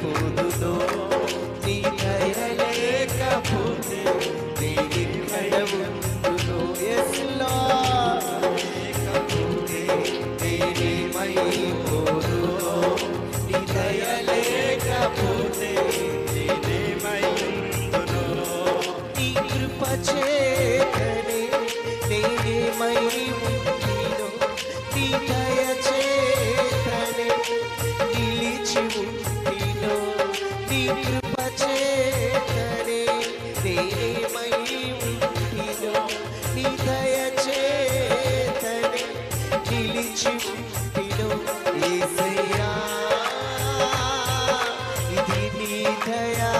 పోదునో నీ దయ లేకపోతే నేనెక్కడ ఉందునో ఎస్ లార్డ్ లేకపోతే నేనేమైపోదునో నీ దయ లేకపోతే నేనేమైపోదునో నీ కృప చేతనే నేనేమై ఉంటినో నీ దయ చేతనే నిలిచి ఉంటినో నీ కృప చేతనే నేనేమై ఉంటినో నీ దయ చేతనే నిలిచి ఉంటినో యేసయ్యా ఇది నీ దయా